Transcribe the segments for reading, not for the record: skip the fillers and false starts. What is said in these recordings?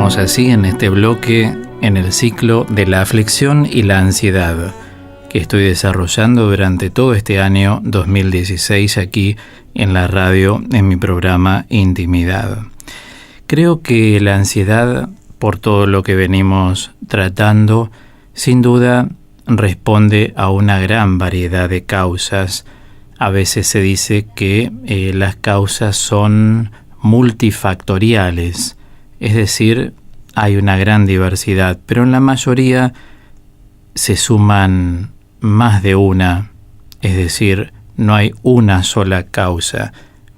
Estamos así en este bloque en el ciclo de la aflicción y la ansiedad que estoy desarrollando durante todo este año 2016 aquí en la radio en mi programa Intimidad. Creo que la ansiedad, por todo lo que venimos tratando, sin duda responde a una gran variedad de causas. A veces se dice que las causas son multifactoriales, es decir, hay una gran diversidad, pero en la mayoría se suman más de una, es decir, no hay una sola causa.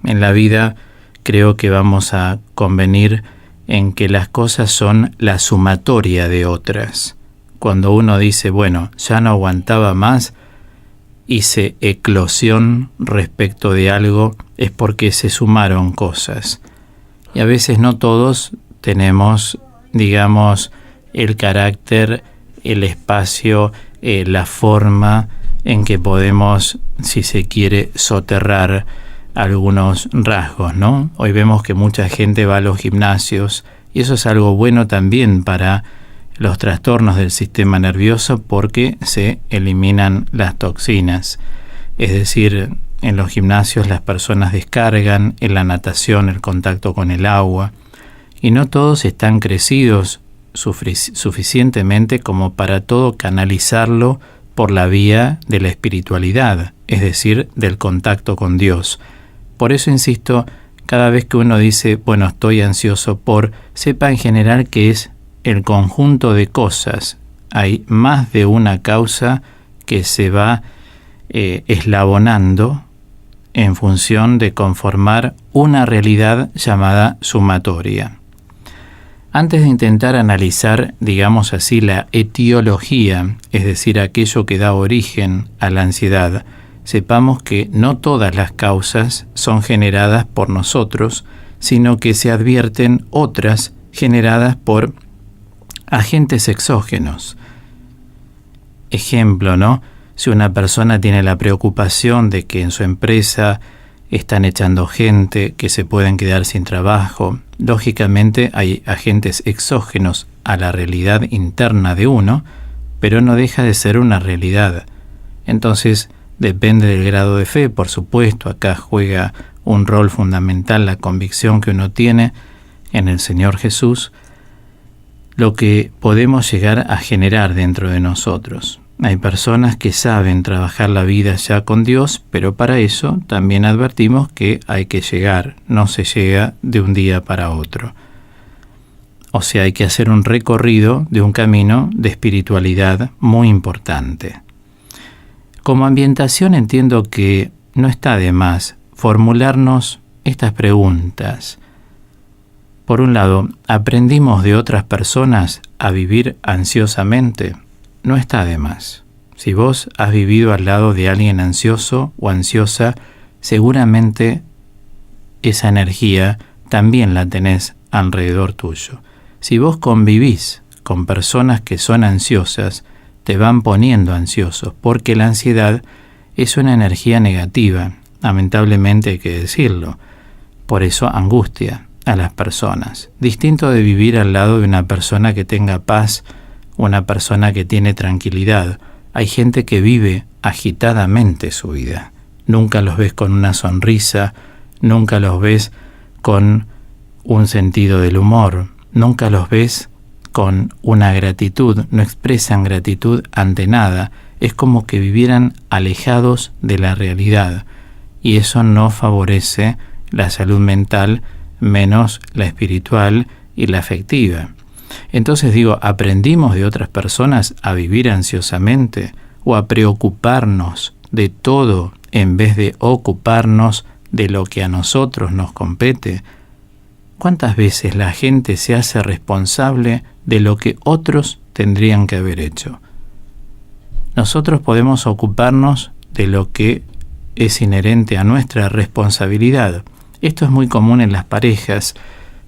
En la vida creo que vamos a convenir en que las cosas son la sumatoria de otras. Cuando uno dice, bueno, ya no aguantaba más, hice eclosión respecto de algo, es porque se sumaron cosas. Y a veces no todos tenemos, digamos, el carácter, el espacio, la forma en que podemos, si se quiere, soterrar algunos rasgos, ¿no? Hoy vemos que mucha gente va a los gimnasios y eso es algo bueno también para los trastornos del sistema nervioso porque se eliminan las toxinas. Es decir, en los gimnasios las personas descargan, en la natación el contacto con el agua, y no todos están crecidos suficientemente como para todo canalizarlo por la vía de la espiritualidad, es decir, del contacto con Dios. Por eso insisto, cada vez que uno dice, bueno, estoy ansioso por, sepa en general que es el conjunto de cosas. Hay más de una causa que se va eslabonando en función de conformar una realidad llamada sumatoria. Antes de intentar analizar, digamos así, la etiología, es decir, aquello que da origen a la ansiedad, sepamos que no todas las causas son generadas por nosotros, sino que se advierten otras generadas por agentes exógenos. Ejemplo, ¿no? Si una persona tiene la preocupación de que en su empresa están echando gente, que se pueden quedar sin trabajo, lógicamente hay agentes exógenos a la realidad interna de uno, pero no deja de ser una realidad. Entonces, depende del grado de fe, por supuesto, acá juega un rol fundamental la convicción que uno tiene en el Señor Jesús, lo que podemos llegar a generar dentro de nosotros. Hay personas que saben trabajar la vida ya con Dios, pero para eso también advertimos que hay que llegar, no se llega de un día para otro. O sea, hay que hacer un recorrido de un camino de espiritualidad muy importante. Como ambientación entiendo que no está de más formularnos estas preguntas. Por un lado, ¿aprendimos de otras personas a vivir ansiosamente? No está de más. Si vos has vivido al lado de alguien ansioso o ansiosa, seguramente esa energía también la tenés alrededor tuyo. Si vos convivís con personas que son ansiosas, te van poniendo ansiosos, porque la ansiedad es una energía negativa, lamentablemente hay que decirlo. Por eso angustia a las personas. Distinto de vivir al lado de una persona que tenga paz, una persona que tiene tranquilidad. Hay gente que vive agitadamente su vida. Nunca los ves con una sonrisa, nunca los ves con un sentido del humor, nunca los ves con una gratitud, no expresan gratitud ante nada. Es como que vivieran alejados de la realidad y eso no favorece la salud mental, menos la espiritual y la afectiva. Entonces digo, ¿aprendimos de otras personas a vivir ansiosamente o a preocuparnos de todo en vez de ocuparnos de lo que a nosotros nos compete? ¿Cuántas veces la gente se hace responsable de lo que otros tendrían que haber hecho? Nosotros podemos ocuparnos de lo que es inherente a nuestra responsabilidad. Esto es muy común en las parejas.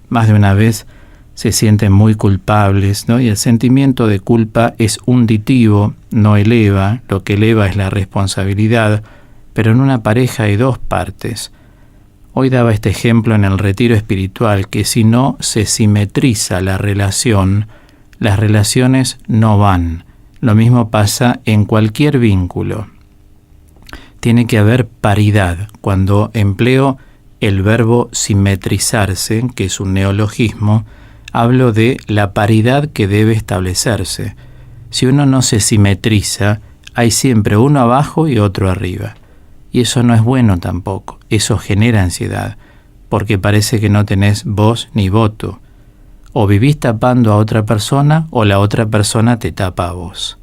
Más de una vez se sienten muy culpables, ¿no? Y el sentimiento de culpa es hunditivo, no eleva. Lo que eleva es la responsabilidad, pero en una pareja hay dos partes. Hoy daba este ejemplo en el retiro espiritual, que si no se simetriza la relación, las relaciones no van. Lo mismo pasa en cualquier vínculo. Tiene que haber paridad. Cuando empleo el verbo simetrizarse, que es un neologismo, hablo de la paridad que debe establecerse. Si uno no se simetriza, hay siempre uno abajo y otro arriba. Y eso no es bueno tampoco. Eso genera ansiedad, porque parece que no tenés voz ni voto. O vivís tapando a otra persona o la otra persona te tapa a vos.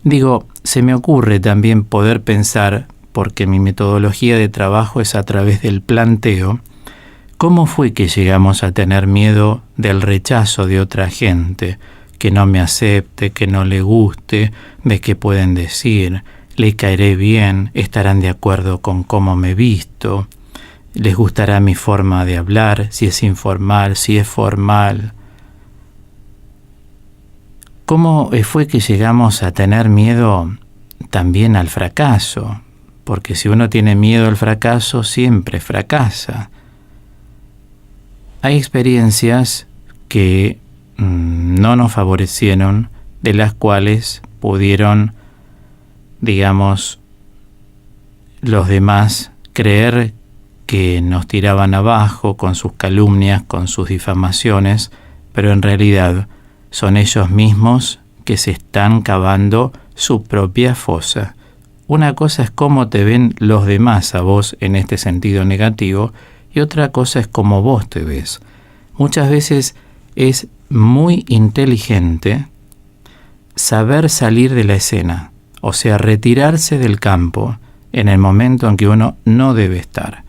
Digo, se me ocurre también poder pensar, porque mi metodología de trabajo es a través del planteo, ¿cómo fue que llegamos a tener miedo del rechazo de otra gente? Que no me acepte, que no le guste, de qué pueden decir, le caeré bien, estarán de acuerdo con cómo me visto, les gustará mi forma de hablar, si es informal, si es formal. ¿Cómo fue que llegamos a tener miedo también al fracaso? Porque si uno tiene miedo al fracaso, siempre fracasa. Hay experiencias que no nos favorecieron, de las cuales pudieron, digamos, los demás creer que nos tiraban abajo con sus calumnias, con sus difamaciones, pero en realidad son ellos mismos que se están cavando su propia fosa. Una cosa es cómo te ven los demás a vos en este sentido negativo, y otra cosa es cómo vos te ves. Muchas veces es muy inteligente saber salir de la escena, o sea, retirarse del campo en el momento en que uno no debe estar.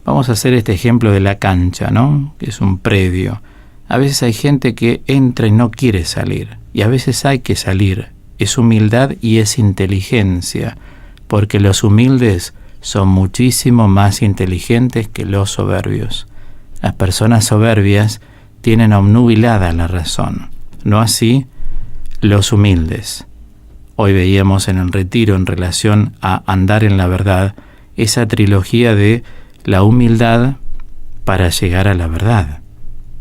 Vamos a hacer este ejemplo de la cancha, ¿no? Que es un predio. A veces hay gente que entra y no quiere salir, y a veces hay que salir. Es humildad y es inteligencia, porque los humildes son muchísimo más inteligentes que los soberbios. Las personas soberbias tienen obnubilada la razón, no así los humildes. Hoy veíamos en el retiro, en relación a andar en la verdad, esa trilogía de la humildad para llegar a la verdad.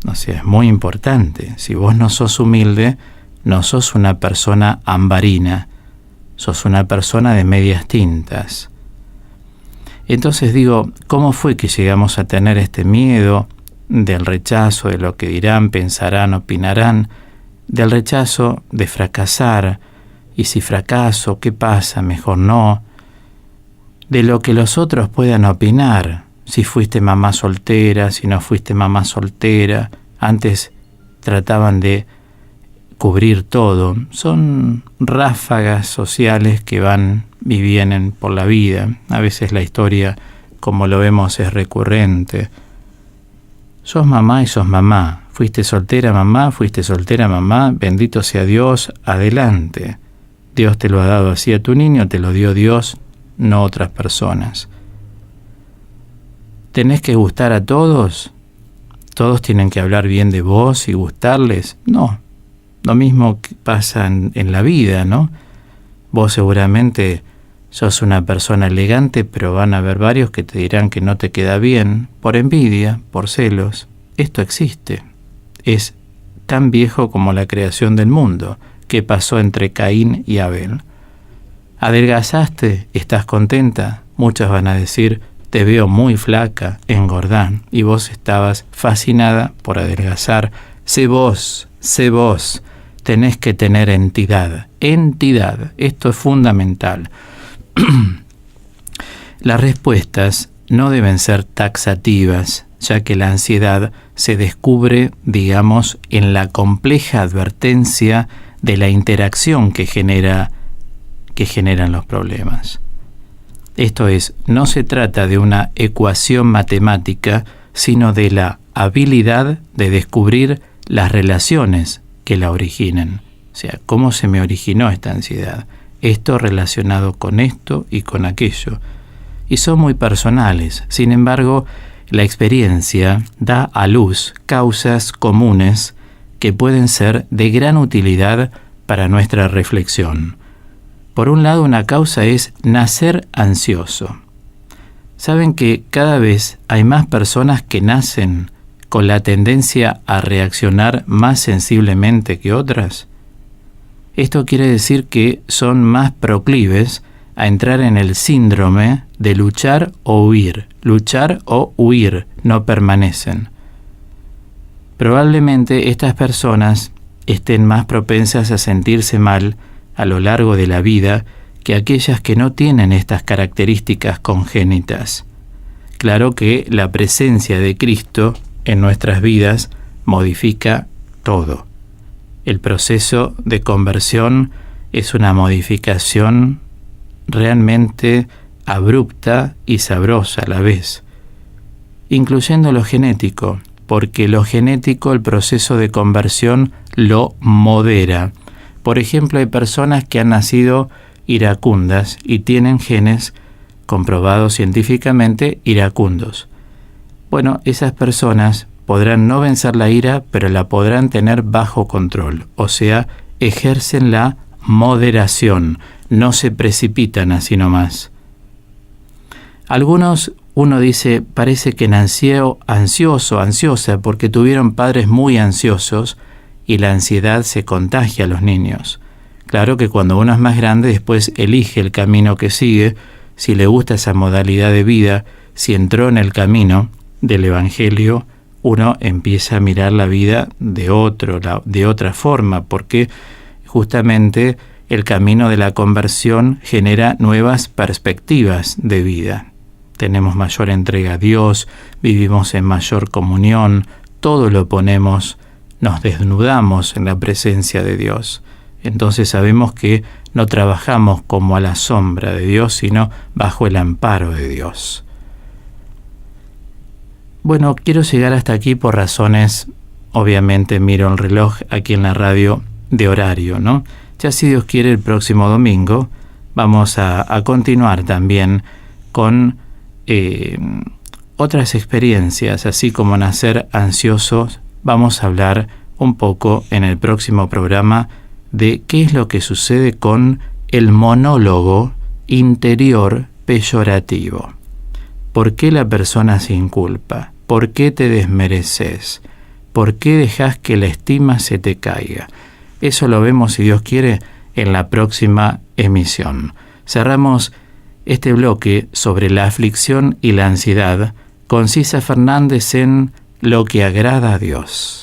O sea, es muy importante. Si vos no sos humilde, no sos una persona ambarina, sos una persona de medias tintas. Entonces digo, ¿cómo fue que llegamos a tener este miedo del rechazo, de lo que dirán, pensarán, opinarán, del rechazo de fracasar? Y si fracaso, ¿qué pasa? Mejor no. De lo que los otros puedan opinar, si fuiste mamá soltera, si no fuiste mamá soltera. Antes trataban de cubrir todo. Son ráfagas sociales que van y vienen por la vida. A veces la historia, como lo vemos, es recurrente. Sos mamá y sos mamá. Fuiste soltera mamá, bendito sea Dios, adelante. Dios te lo ha dado así a tu niño, te lo dio Dios, no otras personas. ¿Tenés que gustar a todos? ¿Todos tienen que hablar bien de vos y gustarles? No. Lo mismo que pasa en la vida, ¿no? Vos seguramente sos una persona elegante, pero van a haber varios que te dirán que no te queda bien, por envidia, por celos. Esto existe. Es tan viejo como la creación del mundo, que pasó entre Caín y Abel. ¿Adelgazaste? ¿Estás contenta? Muchos van a decir, te veo muy flaca, engordá, y vos estabas fascinada por adelgazar. Sé vos, tenés que tener entidad, esto es fundamental. Las respuestas no deben ser taxativas, ya que la ansiedad se descubre, digamos, en la compleja advertencia de la interacción que generan los problemas. Esto es, no se trata de una ecuación matemática, sino de la habilidad de descubrir las relaciones que la originan. O sea, ¿cómo se me originó esta ansiedad? Esto relacionado con esto y con aquello. Y son muy personales. Sin embargo, la experiencia da a luz causas comunes que pueden ser de gran utilidad para nuestra reflexión. Por un lado, una causa es nacer ansioso. ¿Saben que cada vez hay más personas que nacen con la tendencia a reaccionar más sensiblemente que otras? Esto quiere decir que son más proclives a entrar en el síndrome de luchar o huir. Luchar o huir, no permanecen. Probablemente estas personas estén más propensas a sentirse mal a lo largo de la vida que aquellas que no tienen estas características congénitas. Claro que la presencia de Cristo en nuestras vidas modifica todo. El proceso de conversión es una modificación realmente abrupta y sabrosa a la vez, incluyendo lo genético, porque lo genético, el proceso de conversión lo modera. Por ejemplo, hay personas que han nacido iracundas y tienen genes comprobados científicamente iracundos. Bueno, esas personas podrán no vencer la ira, pero la podrán tener bajo control, o sea, ejercen la moderación, no se precipitan así nomás. Algunos, uno dice, parece que nació ansioso, ansiosa, porque tuvieron padres muy ansiosos y la ansiedad se contagia a los niños. Claro que cuando uno es más grande, después elige el camino que sigue, si le gusta esa modalidad de vida, si entró en el camino del Evangelio, uno empieza a mirar la vida de otra forma, porque justamente el camino de la conversión genera nuevas perspectivas de vida. Tenemos mayor entrega a Dios, vivimos en mayor comunión, todo lo ponemos, nos desnudamos en la presencia de Dios. Entonces sabemos que no trabajamos como a la sombra de Dios, sino bajo el amparo de Dios. Bueno, quiero llegar hasta aquí por razones, obviamente miro el reloj aquí en la radio de horario, ¿no? Ya si Dios quiere, el próximo domingo vamos a continuar también con otras experiencias, así como nacer ansiosos. Vamos a hablar un poco en el próximo programa de qué es lo que sucede con el monólogo interior peyorativo. ¿Por qué la persona se inculpa? ¿Por qué te desmereces? ¿Por qué dejas que la estima se te caiga? Eso lo vemos, si Dios quiere, en la próxima emisión. Cerramos este bloque sobre la aflicción y la ansiedad con Cisa Fernández en Lo que agrada a Dios.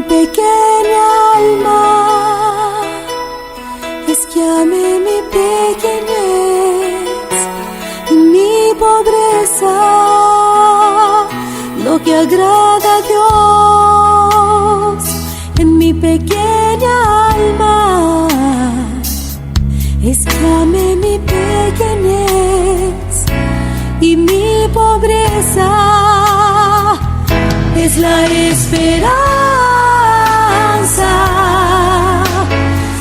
Pequeña alma, es que ame mi pequeñez y mi pobreza. Lo que agrada a Dios en mi pequeña alma es que ame mi pequeñez y mi pobreza. Es la esperanza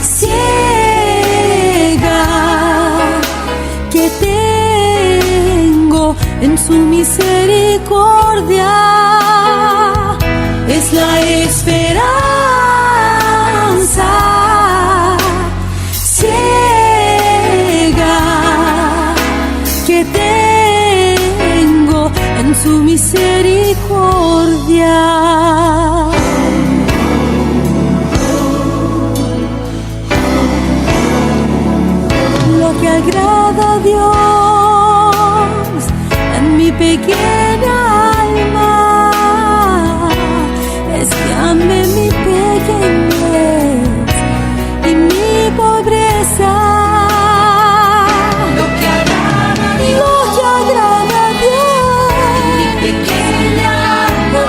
ciega que tengo en su misericordia. Es la esperanza ciega que tengo en su misericordia. Que agrada a Dios en mi pequeña alma es que ame mi pequeñez y mi pobreza. Lo que agrada a Dios en mi pequeña alma.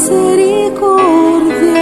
misericordia.